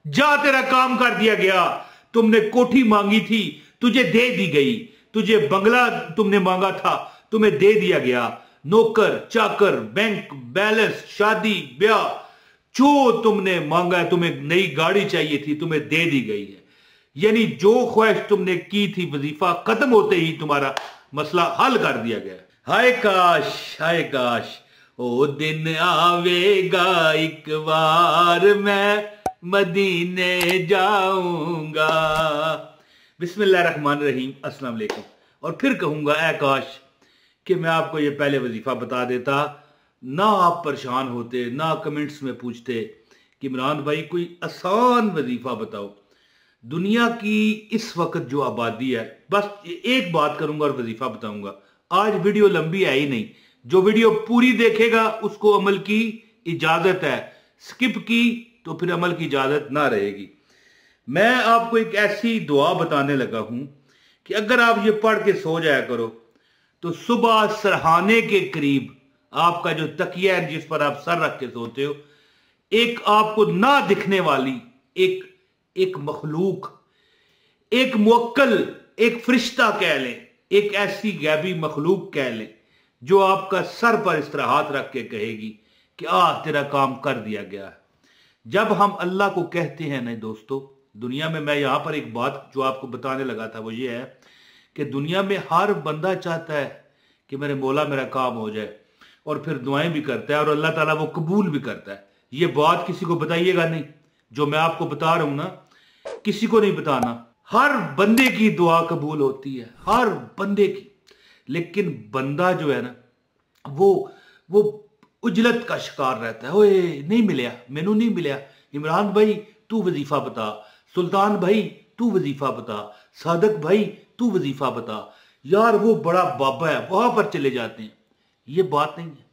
जा तेरा काम कर दिया गया। तुमने कोठी मांगी थी, तुझे दे दी गई। तुझे बंगला तुमने मांगा था, तुम्हें दे दिया गया। नौकर चाकर, बैंक बैलेंस, शादी ब्याह, जो तुमने मांगा है, तुम्हें नई गाड़ी चाहिए थी, तुम्हें दे दी गई है। यानी जो ख्वाहिश तुमने की थी, वजीफा खत्म होते ही तुम्हारा मसला हल कर दिया गया। हाय काश ओ दिन आवेगा, एक बार मैं मदीने जाऊंगा। बिस्मिल्लाहिर्रहमानिर्रहीम, अस्सलाम वालेकुम। और फिर कहूंगा ऐ काश कि मैं आपको ये पहले वजीफा बता देता, ना आप परेशान होते, ना कमेंट्स में पूछते कि इमरान भाई कोई आसान वजीफा बताओ। दुनिया की इस वक्त जो आबादी है, बस एक बात करूंगा और वजीफा बताऊंगा। आज वीडियो लंबी है ही नहीं, जो वीडियो पूरी देखेगा उसको अमल की इजाजत है, स्किप की तो फिर अमल की इजाजत ना रहेगी। मैं आपको एक ऐसी दुआ बताने लगा हूं कि अगर आप ये पढ़ के सो जाया करो तो सुबह सरहाने के करीब आपका जो तकिया है जिस पर आप सर रख के सोते हो, एक आपको ना दिखने वाली एक एक मखलूक, एक मुवक्कल, एक फरिश्ता कह लें, एक ऐसी गैबी मखलूक कह लें जो आपका सर पर इस तरह हाथ रख के कहेगी कि तेरा काम कर दिया गया है। जब हम अल्लाह को कहते हैं ना दोस्तों, दुनिया में मैं यहां पर एक बात जो आपको बताने लगा था वो ये है कि दुनिया में हर बंदा चाहता है कि मेरे मौला मेरा काम हो जाए, और फिर दुआएं भी करता है और अल्लाह ताला वो कबूल भी करता है। ये बात किसी को बताइएगा नहीं, जो मैं आपको बता रहा हूं ना, किसी को नहीं बताना। हर बंदे की दुआ कबूल होती है, हर बंदे की। लेकिन बंदा जो है ना, वो उजलत का शिकार रहता है। ओए नहीं मिलया, मैनू नहीं मिलया, इमरान भाई तू वजीफा बता, सुल्तान भाई तू वजीफा बता, सादक भाई तू वजीफा बता। यार वो बड़ा बाबा है, वहां पर चले जाते हैं। ये बात नहीं है।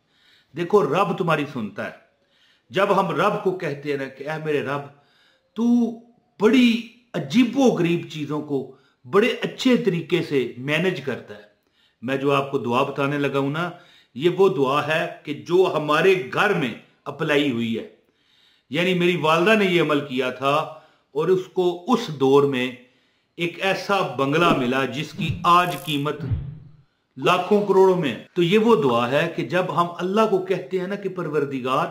देखो रब तुम्हारी सुनता है। जब हम रब को कहते हैं ना कि ऐ मेरे रब, तू बड़ी अजीबो गरीब चीजों को बड़े अच्छे तरीके से मैनेज करता है। मैं जो आपको दुआ बताने लगा हूं ना, ये वो दुआ है कि जो हमारे घर में अप्लाई हुई है। यानी मेरी वालदा ने ये अमल किया था और उसको उस दौर में एक ऐसा बंगला मिला जिसकी आज कीमत लाखों करोड़ों में है। तो ये वो दुआ है कि जब हम अल्लाह को कहते हैं ना कि परवरदिगार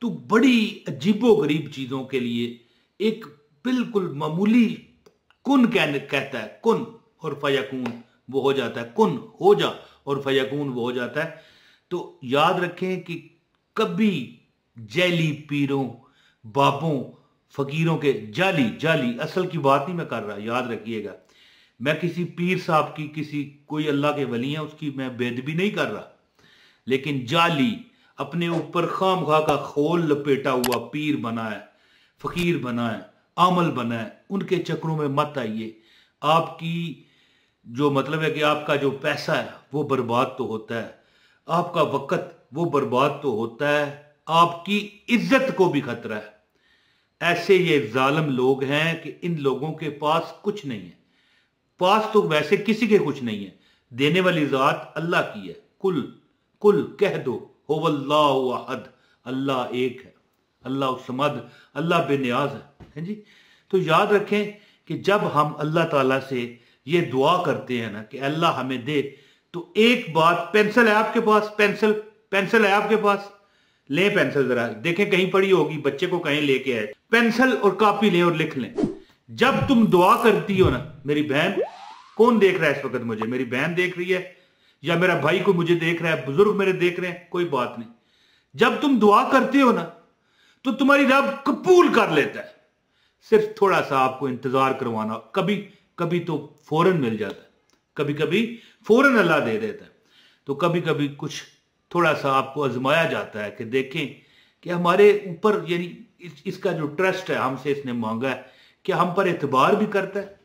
तू बड़ी अजीबो गरीब चीजों के लिए एक बिल्कुल मामूली कुन कहता है, कुन और फयकून वो हो जाता है, कुन हो जा और फयकून वो हो जाता है। तो याद रखें कि कभी जैली पीरों, बाबों, फकीरों के जाली असल की बात नहीं मैं कर रहा, याद रखिएगा। मैं किसी पीर साहब की, किसी कोई अल्लाह के वली है उसकी मैं बेदबी नहीं कर रहा, लेकिन जाली अपने ऊपर खामखा का खोल लपेटा हुआ पीर बना है, फकीर बना है, आमल बना है, उनके चक्रों में मत आइए। आपकी जो मतलब है कि आपका जो पैसा है वो बर्बाद तो होता है, आपका वक्त वो बर्बाद तो होता है, आपकी इज्जत को भी खतरा है। ऐसे ये जालिम लोग हैं कि इन लोगों के पास कुछ नहीं है। पास तो वैसे किसी के कुछ नहीं है, देने वाली जात अल्लाह की है। कुल कुल कह दो हो वल्लाहु अहद, अल्लाह एक है, अल्लाह समद, अल्लाह बेनियाज है जी। तो याद रखें कि जब हम अल्लाह ताला से ये दुआ करते हैं ना कि अल्लाह हमें दे, तो एक बात, पेंसिल है आपके पास, पेंसिल है आपके पास, ले पेंसिल जरा देखें, कहीं पड़ी होगी, बच्चे को कहीं लेके आए, पेंसिल और कॉपी लें और लिख लें। जब तुम दुआ करती हो ना, मेरी बहन, कौन देख रहा है इस वक्त मुझे, मेरी बहन देख रही है या मेरा भाई को मुझे देख रहा है, बुजुर्ग मेरे देख रहे हैं, कोई बात नहीं। जब तुम दुआ करते हो ना तो तुम्हारी रब कबूल कर लेता है। सिर्फ थोड़ा सा आपको इंतजार करवाना, कभी कभी तो फौरन मिल जाता है, कभी कभी फौरन अल्लाह दे देता है, तो कभी कभी कुछ थोड़ा सा आपको आजमाया जाता है कि देखें कि हमारे ऊपर, यानी इसका जो ट्रस्ट है, हमसे इसने मांगा है, कि हम पर एतबार भी करता है।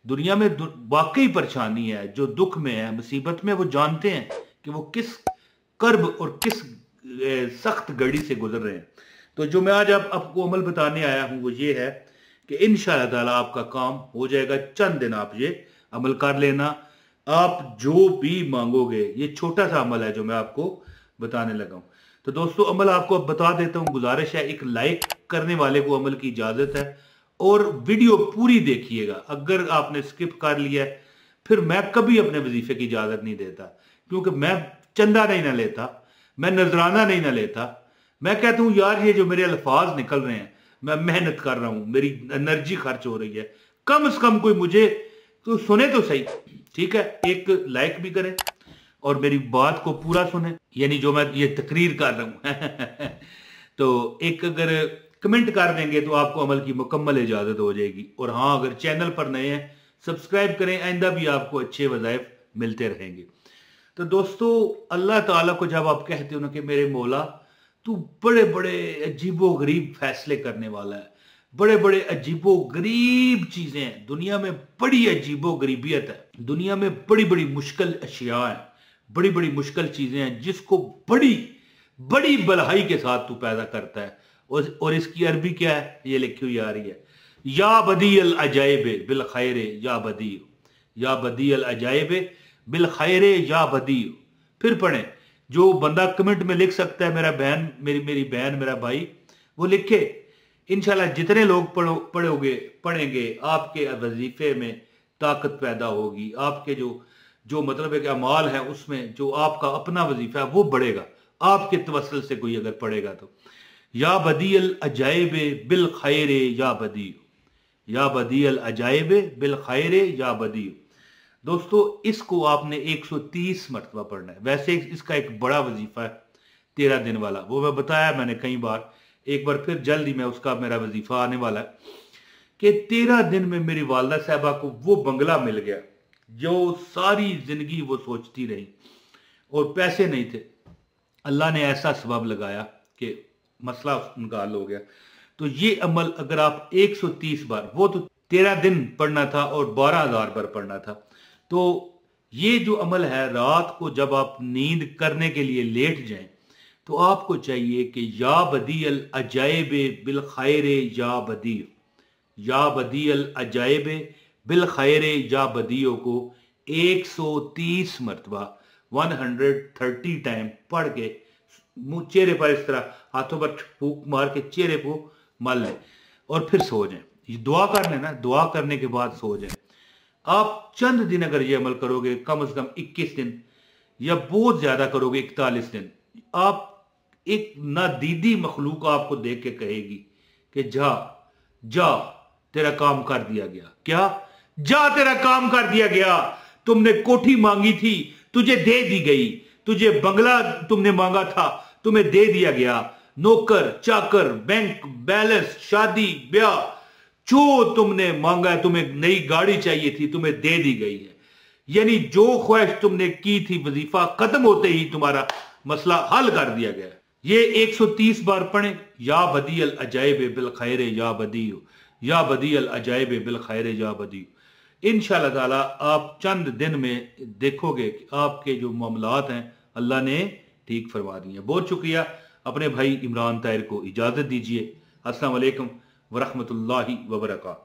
दुनिया में वाकई परेशानी है, जो दुख में है, मुसीबत में, वो जानते हैं कि वो किस कर्ब और किस सख्त घड़ी से गुजर रहे हैं। तो जो मैं आज आपको अमल बताने आया हूं वो ये है कि इंशाअल्लाह ताला आपका काम हो जाएगा। चंद दिन आप ये अमल कर लेना, आप जो भी मांगोगे। ये छोटा सा अमल है जो मैं आपको बताने लगा हूं। तो दोस्तों अमल आपको अब बता देता हूं, गुजारिश है, एक लाइक करने वाले को अमल की इजाजत है, और वीडियो पूरी देखिएगा। अगर आपने स्किप कर लिया है, फिर मैं कभी अपने वजीफे की इजाजत नहीं देता, क्योंकि मैं चंदा नहीं ना लेता, मैं नजराना नहीं ना लेता। मैं कहता हूं यार ये जो मेरे अल्फाज निकल रहे हैं, मैं मेहनत कर रहा हूं, मेरी एनर्जी खर्च हो रही है, कम से कम कोई मुझे तो सुने तो सही। ठीक है, एक लाइक भी करें और मेरी बात को पूरा सुने, यानी जो मैं ये तकरीर कर रहा हूं तो एक अगर कमेंट कर देंगे तो आपको अमल की मुकम्मल इजाजत हो जाएगी। और हाँ, अगर चैनल पर नए हैं सब्सक्राइब करें, आइंदा भी आपको अच्छे वज़ाइफ मिलते रहेंगे। तो दोस्तों, अल्लाह ताला को जब आप कहते हो ना कि मेरे मौला तू बड़े बड़े अजीबो गरीब फैसले करने वाला है, बड़े बड़े अजीबो गरीब चीजें हैं दुनिया में, बड़ी अजीबो गरीबियत है दुनिया में, बड़ी बड़ी मुश्किल अशिया है, बड़ी बड़ी मुश्किल चीजें हैं जिसको बड़ी बड़ी भलाई के साथ तू पैदा करता है। और इसकी अरबी क्या है, ये लिखी हुई आ रही है, या बदी अल अजाइबे बिल खैरे या बदी, या बदी अल अजाइबे बिल खैरे या बदी। फिर पढ़े, जो बंदा कमेंट में लिख सकता है, मेरा बहन, मेरी बहन, मेरा भाई, वो लिखे। इंशाल्लाह जितने लोग पढ़ेंगे आपके वजीफे में ताकत पैदा होगी, आपके जो मतलब है कि अमाल है उसमें जो आपका अपना वजीफा है वो बढ़ेगा, आपके तवस्सुल से कोई अगर पढ़ेगा तो। या बदी अल अजाइबे बिल खैरे या बदी, या बदी अल अजाइबे बिल खैरे या बदी। दोस्तों, इसको आपने 130 मरतबा पढ़ना है। वैसे इसका एक बड़ा वजीफा है 13 दिन वाला, वो मैं बताया मैंने कई बार, एक बार फिर जल्द ही मैं उसका मेरा वजीफा आने वाला है कि 13 दिन में मेरी वालदा साहबा को वो बंगला मिल गया जो सारी जिंदगी वो सोचती रही, और पैसे नहीं थे, अल्लाह ने ऐसा सबब लगाया कि मसला उनका हल हो गया। तो ये अमल अगर आप 130 बार, वो तो 13 दिन पढ़ना था और 12,000 बार पढ़ना था, तो ये जो अमल है रात को जब आप नींद करने के लिए लेट जाएं तो आपको चाहिए कि या बदी अल अजाइबे बिल खैरे या बदी, या बदी अल अजाइबे बिल खैरे या बदियो को 130 मरतबा 130 टाइम पढ़ के चेहरे पर इस तरह हाथों पर फूंक मार के चेहरे को मल लें और फिर सो जाएं। ये दुआ कर लेना, दुआ करने के बाद सो जाएं। आप चंद दिन अगर ये अमल करोगे, कम से कम 21 दिन या बहुत ज्यादा करोगे 41 दिन, आप एक नादीदी मखलूक आपको देख के कहेगी कि जा जा तेरा काम कर दिया गया। क्या? जा तेरा काम कर दिया गया। तुमने कोठी मांगी थी, तुझे दे दी गई। तुझे बंगला तुमने मांगा था, तुम्हें दे दिया गया। नौकर चाकर, बैंक बैलेंस, शादी ब्याह, जो तुमने मांगा है, तुम्हें नई गाड़ी चाहिए थी, तुम्हें दे दी गई है। यानी जो ख्वाहिश तुमने की थी, वजीफा खत्म होते ही तुम्हारा मसला हल कर दिया गया। ये 130 बार पढ़ें, या बदी अल अजाइबे बिल खैरे या बदियो, या बदी अल अजाइबे बिल खैरे या बदियो। इंशाअल्लाह ताला आप चंद दिन में देखोगे कि आपके जो मामलात हैं अल्लाह ने ठीक फरमा दिए हैं। बहुत शुक्रिया। अपने भाई इमरान ताहिर को इजाजत दीजिए। अस्सलाम वालेकुम वरहमतुल्लाहि वबरकातुहू।